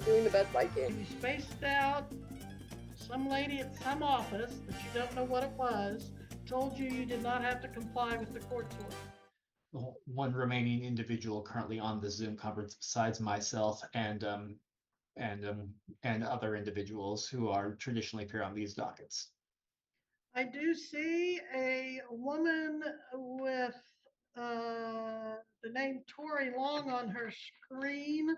doing the best I can. You spaced out. Some lady at some office that you don't know what it was told you you did not have to comply with the court's order. One remaining individual currently on the Zoom conference besides myself and other individuals who are traditionally appear on these dockets. I do see a woman with the name Tori Long on her screen.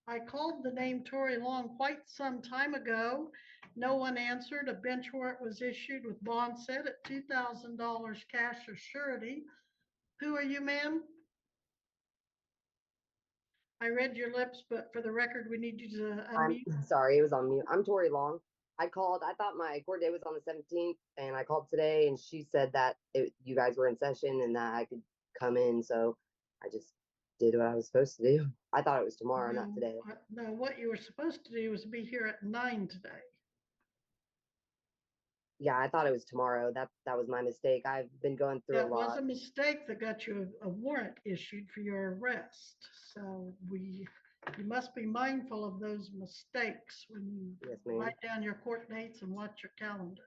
I called the name Tori Long quite some time ago. No one answered. A bench warrant was issued with bond set at $2,000 cash or surety. Who are you, ma'am? I read your lips, but for the record, we need you to unmute. I'm sorry, it was on mute. I'm Tori Long. I called, I thought my court date was on the 17th, and I called today, and she said that you guys were in session and that I could come in, so I just did what I was supposed to do. I thought it was tomorrow, not today. No, what you were supposed to do was be here at 9 today. Yeah, I thought it was tomorrow. That was my mistake. I've been going through a That was lot. a mistake that got you a warrant issued for your arrest. So you must be mindful of those mistakes when you Yes, ma'am. write down your court dates and watch your calendar.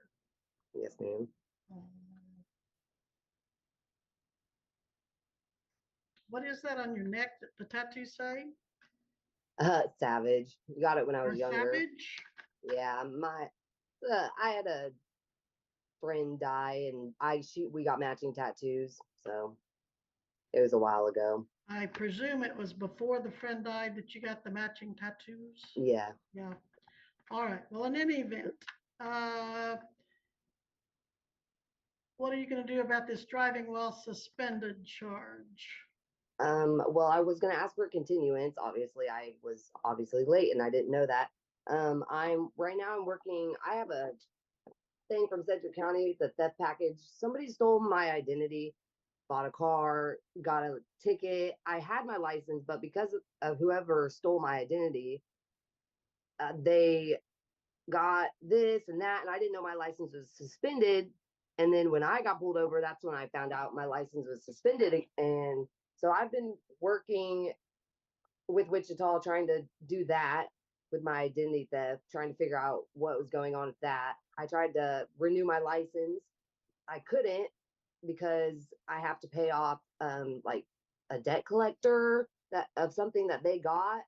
Yes, ma'am. What is that on your neck that the tattoo say? Savage. You got it when I was younger. Savage? Yeah, I had a friend die, and we got matching tattoos, so it was a while ago. I presume it was before the friend died that you got the matching tattoos? Yeah. Yeah. All right. Well, in any event, what are you going to do about this driving while suspended charge? Well, I was gonna ask for a continuance. Obviously, I was late and I didn't know that. I'm working. I have a thing from Sedgwick County, the theft package. Somebody stole my identity, bought a car, got a ticket. I had my license, but because of whoever stole my identity, they got this and that, and I didn't know my license was suspended. And then when I got pulled over, that's when I found out my license was suspended. And so I've been working with Wichita trying to do that with my identity theft, trying to figure out what was going on with that. I tried to renew my license. I couldn't because I have to pay off like a debt collector of something that they got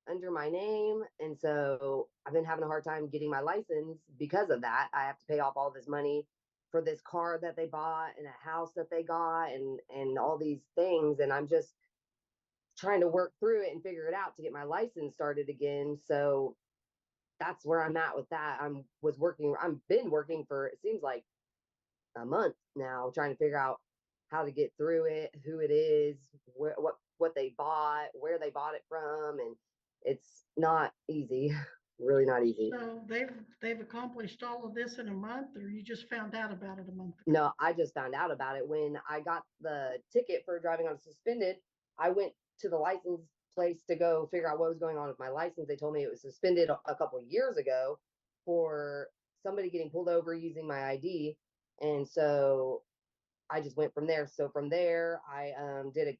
under my name. And so I've been having a hard time getting my license because of that. I have to pay off all this money for this car that they bought and a house that they got and all these things. And I'm just trying to work through it and figure it out to get my license started again. So that's where I'm at with that. I've been working for, it seems like a month now, trying to figure out how to get through it, who it is, what they bought, where they bought it from. And it's not easy. Really not easy. So they've accomplished all of this in a month, or you just found out about it a month ago? No, I just found out about it when I got the ticket for driving on suspended. I went to the license place to go figure out what was going on with my license. They told me it was suspended a couple of years ago for somebody getting pulled over using my ID. And so I just went from there. So from there, I did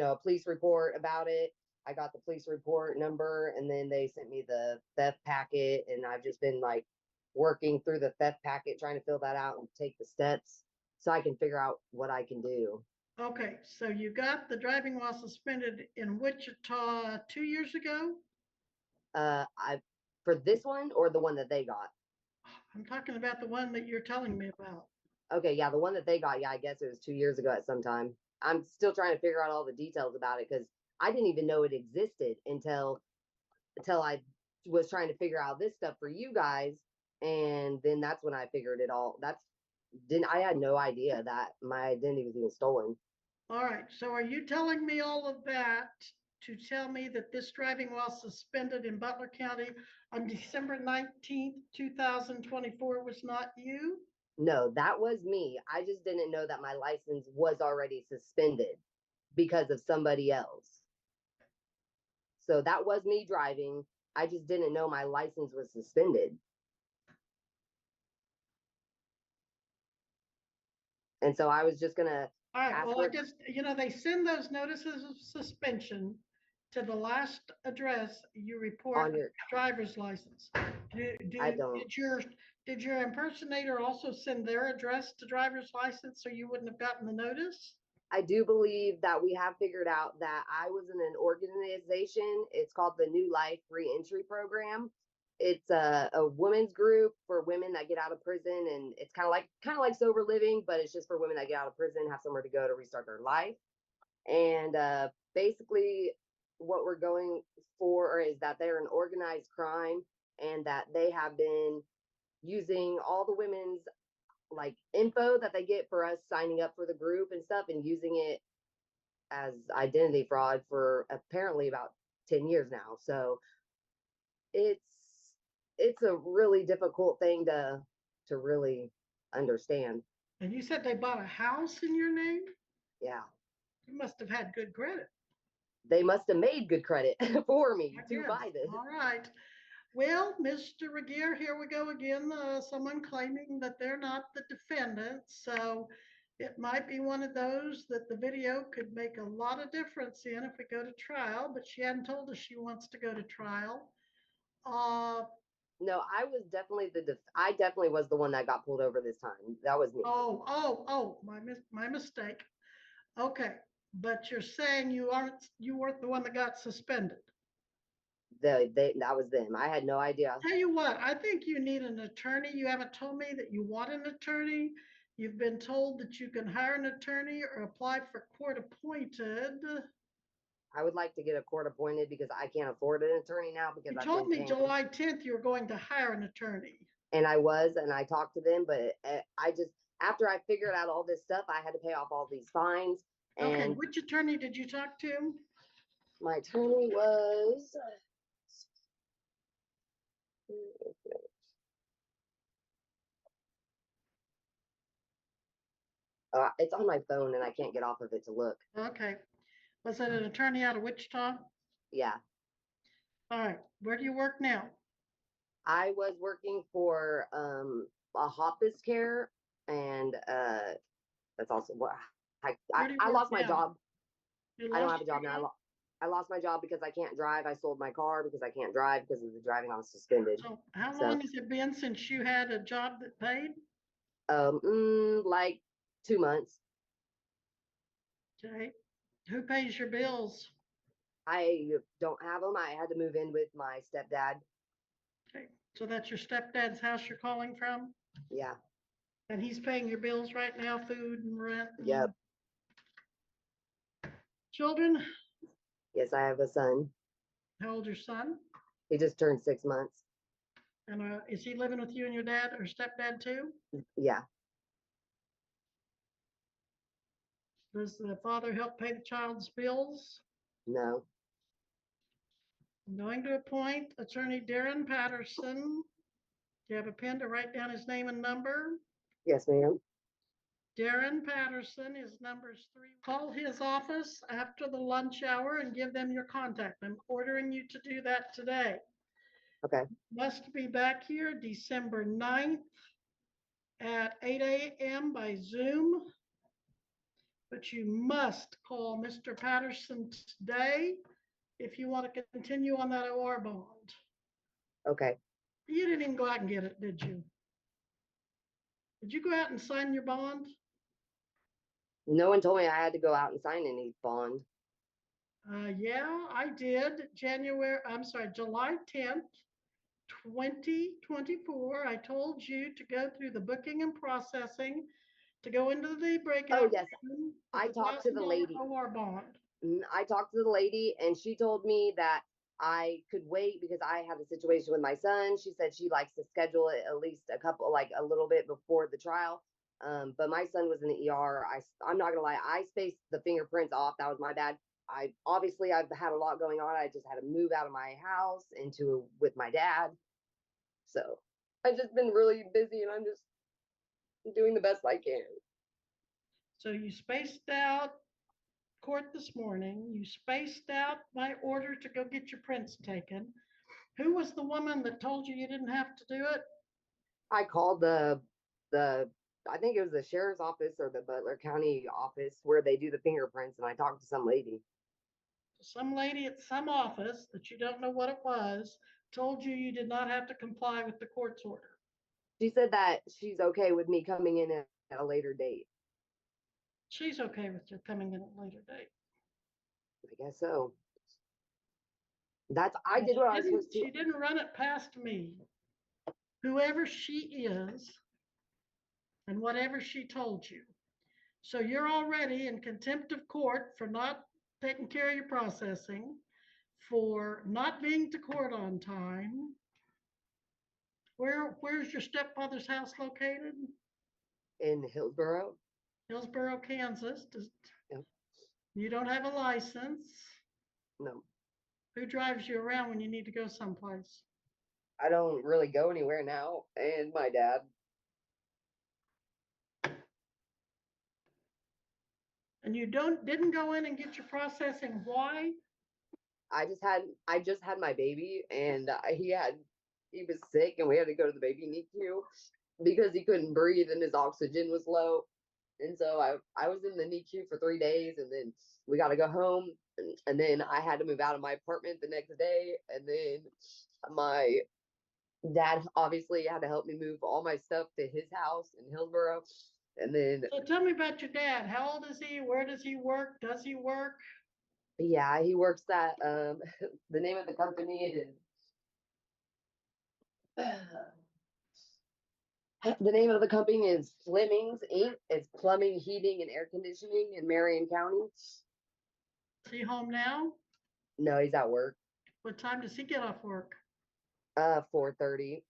a police report about it. I got the police report number, and then they sent me the theft packet, and I've just been like working through the theft packet, trying to fill that out and take the steps so I can figure out what I can do. Okay, so you got the driving while suspended in Wichita 2 years ago? For this one or the one that they got? I'm talking about the one that you're telling me about. Okay, yeah, the one that they got, yeah, I guess it was 2 years ago at some time. I'm still trying to figure out all the details about it because I didn't even know it existed until I was trying to figure out this stuff for you guys. And then that's when I figured it all. I had no idea that my identity was even stolen. All right, so are you telling me all of that to tell me that this driving while suspended in Butler County on December 19th, 2024 was not you? No, that was me. I just didn't know that my license was already suspended because of somebody else. So that was me driving. I just didn't know my license was suspended. And so I was just gonna. All right, well, I just, they send those notices of suspension to the last address you on report your, driver's license. I don't, Did your impersonator also send their address to driver's license so you wouldn't have gotten the notice? I do believe that we have figured out that I was in an organization. It's called the New Life Reentry Program. It's a women's group for women that get out of prison, and it's kind of like sober living, but it's just for women that get out of prison, have somewhere to go to restart their life. And basically, what we're going for is that they're an organized crime, and that they have been using all the women's like info that they get for us signing up for the group and stuff, and using it as identity fraud for apparently about 10 years now. So it's it's a really difficult thing to really understand. And you said they bought a house in your name? Yeah. You must have had good credit. They must have made good credit for me I to guess. buy this. All right. Well, Mr. Regier, here we go again. Someone claiming that they're not the defendant. So it might be one of those that the video could make a lot of difference in if we go to trial, but she hadn't told us she wants to go to trial. Uh, No, I definitely was the one that got pulled over this time. That was me. oh, my mistake. Okay, but you're saying you weren't the one that got suspended. That was them. I had no idea. Tell you what, I think you need an attorney. You haven't told me that you want an attorney. You've been told that you can hire an attorney or apply for court appointed. I would like to get a court appointed because I can't afford an attorney now because You I've told been me paying. July 10th you were going to hire an attorney. And I talked to them, but I just, after I figured out all this stuff, I had to pay off all these fines. Okay, And which attorney did you talk to? my attorney was, it's on my phone and I can't get off of it to look. Okay, was it an attorney out of Wichita? Yeah. All right, where do you work now? I was working for a hospice care, and that's also what Where do you I work lost my now? job. You I don't lost have a job your now. I lost my job because I can't drive. I sold my car because I can't drive because of the driving on suspended. So how So long has it been since you had a job that paid? like 2 months. Okay, who pays your bills? I don't have them. I had to move in with my stepdad. Okay, so that's your stepdad's house you're calling from? Yeah. And he's paying your bills right now, food and rent? Yep. Children? Yes, I have a son. How old's your son? He just turned 6 months. And is he living with you and your dad or stepdad too? Yeah. Does the father help pay the child's bills? No. I'm going to appoint Attorney Darren Patterson. Do you have a pen to write down his name and number? Yes, ma'am. Darren Patterson, his number's 3. Call his office after the lunch hour and give them your contact. I'm ordering you to do that today. Okay. Must be back here December 9th at 8 a.m. by Zoom. But you must call Mr. Patterson today if you want to continue on that OR bond. Okay. You didn't even go out and get it, did you? Did you go out and sign your bond? No one told me I had to go out and sign any bond. Yeah, I did. July 10th, 2024. I told you to go through the booking and processing, to go into the breakout Oh, yes. room I with talked to the $1,000 lady. OR bond. I talked to the lady and she told me that I could wait because I had a situation with my son. She said she likes to schedule it at least a little bit before the trial. But my son was in the ER. I'm not gonna lie, I spaced the fingerprints off. That was my bad. I've had a lot going on. I just had to move out of my house with my dad. So I've just been really busy and I'm just doing the best I can. So you spaced out court this morning. You spaced out my order to go get your prints taken. Who was the woman that told you you didn't have to do it? I called the I think it was the sheriff's office or the Butler County office where they do the fingerprints, and I talked to some lady. some lady at some office that you don't know what it was told you you did not have to comply with the court's order. She said that she's okay with me coming in at a later date. She's okay with you coming in at a later date. I guess so. I did what I was supposed to. She didn't run it past me. Whoever she is and whatever she told you. So you're already in contempt of court for not taking care of your processing, for not being to court on time. Where's your stepfather's house located? In Hillsboro. Hillsboro, Kansas. Yep. You don't have a license. No, Who drives you around when you need to go someplace? I don't really go anywhere now, and my dad. And you didn't go in and get your processing. Why? I just had my baby, and he was sick, and we had to go to the baby NICU because he couldn't breathe and his oxygen was low. And so I was in the NICU for 3 days, and then we got to go home, and then I had to move out of my apartment the next day, and then my dad obviously had to help me move all my stuff to his house in Hillsboro, and then So tell me about your dad. How old is he? Where does he work? Does he work? yeah, he works at the name of the company is the name of the company is Fleming's Inc. It's plumbing, heating, and air conditioning in Marion County. Is he home now? No, he's at work. What time does he get off work? 4:30.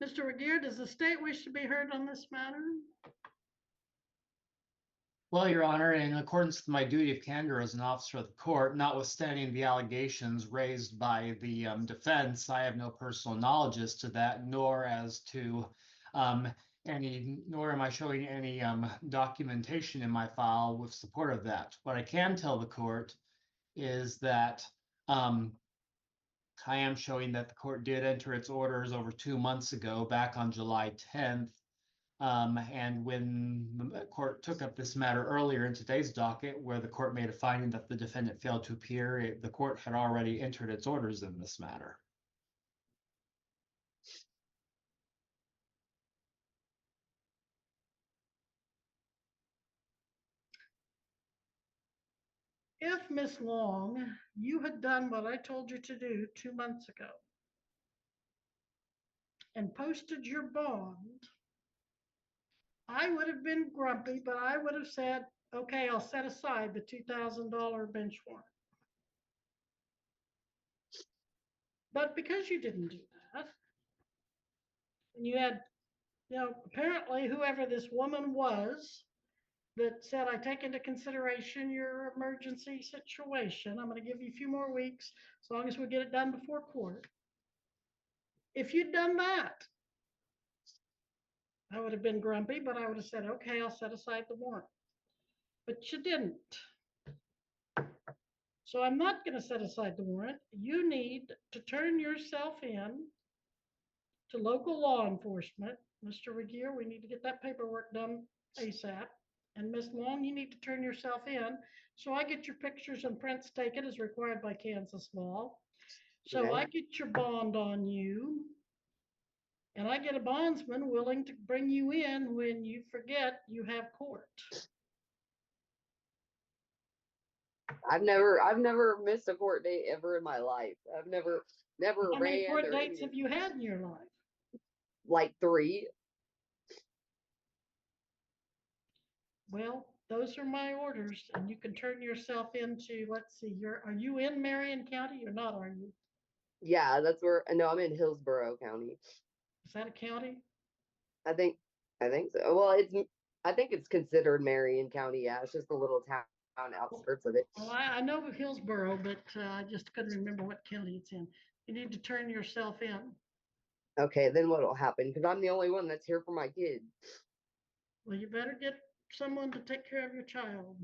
Mr. Regier, does the state wish to be heard on this matter? Well, Your Honor, in accordance with my duty of candor as an officer of the court, notwithstanding the allegations raised by the defense, I have no personal knowledge as to that, nor as to nor am I showing any documentation in my file with support of that. What I can tell the court is that I am showing that the court did enter its orders over 2 months ago, back on July 10th. And when the court took up this matter earlier in today's docket, where the court made a finding that the defendant failed to appear, the court had already entered its orders in this matter. If, Miss Long, you had done what I told you to do 2 months ago and posted your bond, I would have been grumpy, but I would have said, okay, I'll set aside the $2,000 bench warrant. But because you didn't do that, and you had, apparently whoever this woman was that said, I take into consideration your emergency situation. I'm going to give you a few more weeks as long as we get it done before court. If you'd done that, I would have been grumpy, but I would have said, okay, I'll set aside the warrant. But you didn't. So I'm not going to set aside the warrant. You need to turn yourself in to local law enforcement. Mr. Regier, we need to get that paperwork done ASAP. And Miss Long, you need to turn yourself in. So I get your pictures and prints taken as required by Kansas law. So Okay. I get your bond on you. And I get a bondsman willing to bring you in when you forget you have court. I've never missed a court date ever in my life. I've never How many ran court or dates anything. have you had in your life? Like 3. Well, those are my orders, and you can turn yourself into, let's see, are you in Marion County or not, are you? Yeah, that's where. No, I'm in Hillsboro County. Is that a county? I think so. Well, I think it's considered Marion County. Yeah, it's just a little town outskirts of it. Well, I know of Hillsboro, but I just couldn't remember what county it's in. You need to turn yourself in. Okay, then what will happen? Because I'm the only one that's here for my kid. Well, you better get someone to take care of your child.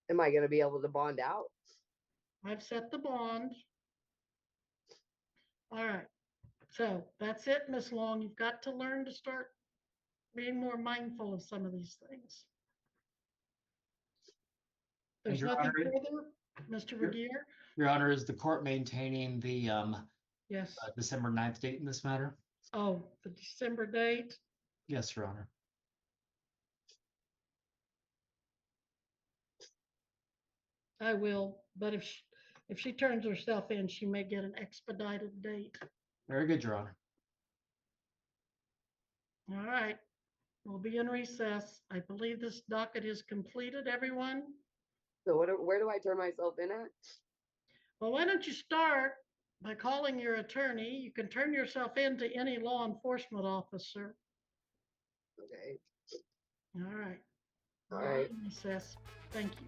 Am I going to be able to bond out? I've set the bond. All right. So that's it, Miss Long. You've got to learn to start being more mindful of some of these things. And There's Your nothing Honor, further, Mr. Your- Regier? Your Honor, is the court maintaining the Yes. December 9th date in this matter? Oh, the December date. Yes, Your Honor. I will, but if she turns herself in, she may get an expedited date. Very good, Your Honor. All right, we'll be in recess. I believe this docket is completed, everyone. So where do I turn myself in at? Well, why don't you start by calling your attorney? You can turn yourself in to any law enforcement officer. Okay. All right. All right. Recess. Thank you.